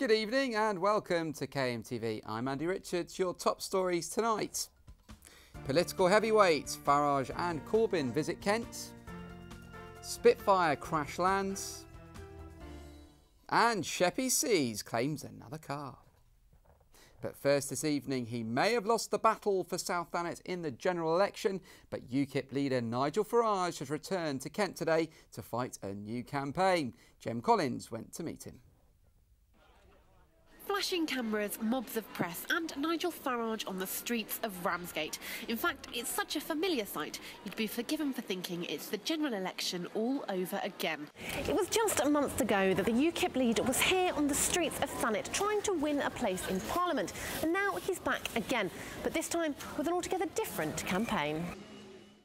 Good evening and welcome to KMTV. I'm Andy Richards. Your top stories tonight. Political heavyweights Farage and Corbyn visit Kent. Spitfire crash lands. And Sheppey sees claims another car. But first this evening, he may have lost the battle for South Thanet in the general election, but UKIP leader Nigel Farage has returned to Kent today to fight a new campaign. Jem Collins went to meet him. Flashing cameras, mobs of press and Nigel Farage on the streets of Ramsgate. In fact, it's such a familiar sight, you'd be forgiven for thinking it's the general election all over again. It was just a month ago that the UKIP leader was here on the streets of Thanet trying to win a place in Parliament. And now he's back again, but this time with an altogether different campaign.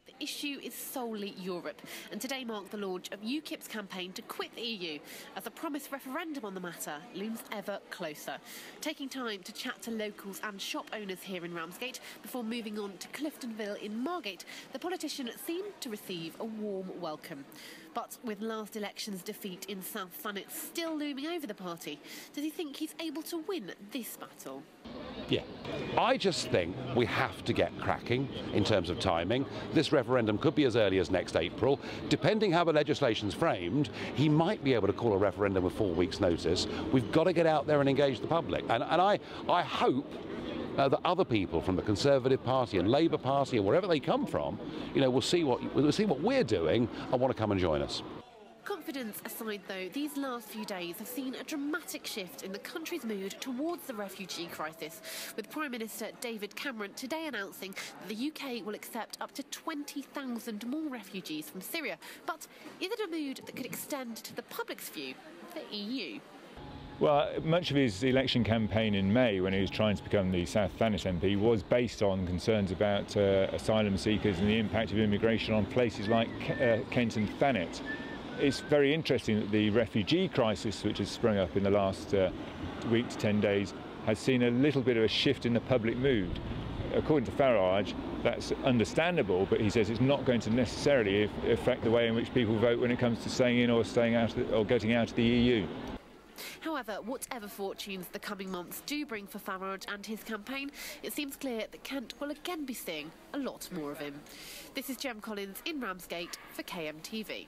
The issue is solely Europe, and today marked the launch of UKIP's campaign to quit the EU as a promised referendum on the matter looms ever closer. Taking time to chat to locals and shop owners here in Ramsgate before moving on to Cliftonville in Margate, the politician seemed to receive a warm welcome. But with last election's defeat in South Thanet still looming over the party, does he think he's able to win this battle? Yeah, I just think we have to get cracking in terms of timing. This referendum could be as early as next April. Depending how the legislation's framed, he might be able to call a referendum with 4 weeks' notice. We've got to get out there and engage the public. And I hope that other people from the Conservative Party and Labour Party and wherever they come from, will see what we're doing and want to come and join us. Confidence aside, though, these last few days have seen a dramatic shift in the country's mood towards the refugee crisis, with Prime Minister David Cameron today announcing that the UK will accept up to 20,000 more refugees from Syria. But is it a mood that could extend to the public's view of the EU? Well, much of his election campaign in May, when he was trying to become the South Thanet MP, was based on concerns about asylum seekers and the impact of immigration on places like Kent and Thanet. It's very interesting that the refugee crisis, which has sprung up in the last week to 10 days, has seen a little bit of a shift in the public mood. According to Farage, that's understandable, but he says it's not going to necessarily affect the way in which people vote when it comes to staying in or staying out or getting out of the EU. However, whatever fortunes the coming months do bring for Farage and his campaign, it seems clear that Kent will again be seeing a lot more of him. This is Jem Collins in Ramsgate for KMTV.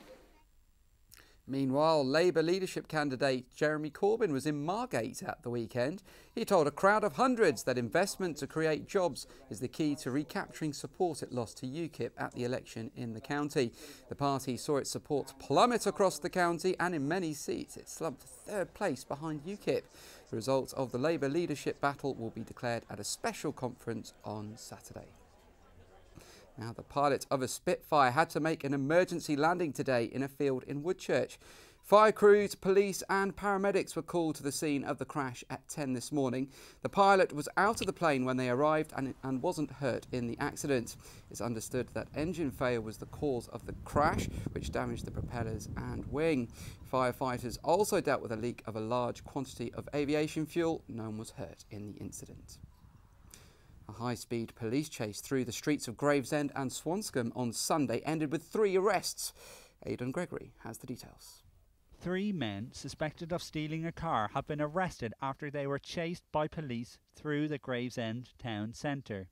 Meanwhile, Labour leadership candidate Jeremy Corbyn was in Margate at the weekend. He told a crowd of hundreds that investment to create jobs is the key to recapturing support it lost to UKIP at the election in the county. The party saw its support plummet across the county, and in many seats it slumped to third place behind UKIP. The results of the Labour leadership battle will be declared at a special conference on Saturday. Now, the pilot of a Spitfire had to make an emergency landing today in a field in Woodchurch. Fire crews, police and paramedics were called to the scene of the crash at 10 this morning. The pilot was out of the plane when they arrived and wasn't hurt in the accident. It's understood that engine failure was the cause of the crash, which damaged the propellers and wing. Firefighters also dealt with a leak of a large quantity of aviation fuel. No one was hurt in the incident. A high-speed police chase through the streets of Gravesend and Swanscombe on Sunday ended with 3 arrests. Aidan Gregory has the details. 3 men suspected of stealing a car have been arrested after they were chased by police through the Gravesend town centre.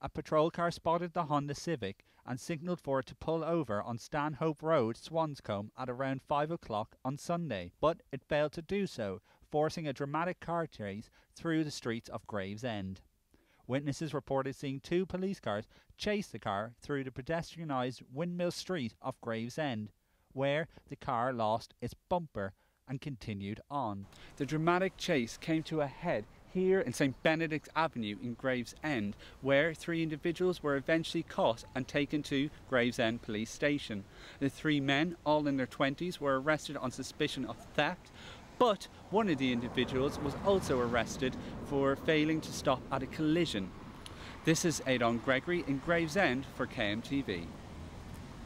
A patrol car spotted the Honda Civic and signalled for it to pull over on Stanhope Road, Swanscombe at around 5 o'clock on Sunday, but it failed to do so, forcing a dramatic car chase through the streets of Gravesend. Witnesses reported seeing 2 police cars chase the car through the pedestrianised Windmill Street of Gravesend, where the car lost its bumper and continued on. The dramatic chase came to a head here in St Benedict's Avenue in Gravesend, where 3 individuals were eventually caught and taken to Gravesend Police Station. The 3 men, all in their 20s, were arrested on suspicion of theft, but one of the individuals was also arrested for failing to stop at a collision. This is Aidan Gregory in Gravesend for KMTV.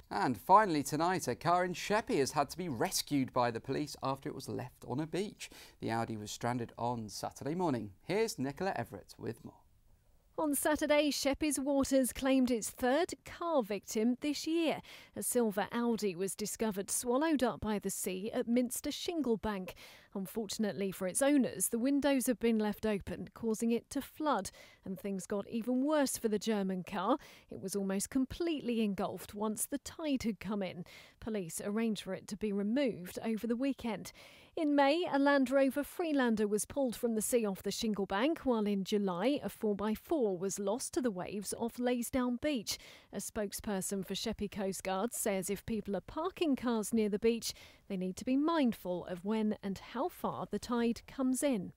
And finally tonight, a car in Sheppey has had to be rescued by the police after it was left on a beach. The Audi was stranded on Saturday morning. Here's Nicola Everett with more. On Saturday, Sheppey's Waters claimed its 3rd car victim this year. A silver Audi was discovered swallowed up by the sea at Minster Shinglebank. Unfortunately for its owners, the windows have been left open, causing it to flood, and things got even worse for the German car. It was almost completely engulfed once the tide had come in. Police arranged for it to be removed over the weekend. In May, a Land Rover Freelander was pulled from the sea off the shingle bank, while in July, a 4x4 was lost to the waves off Laysdown Beach. A spokesperson for Sheppey Coast Guard says if people are parking cars near the beach, they need to be mindful of when and how far the tide comes in.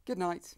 Good night.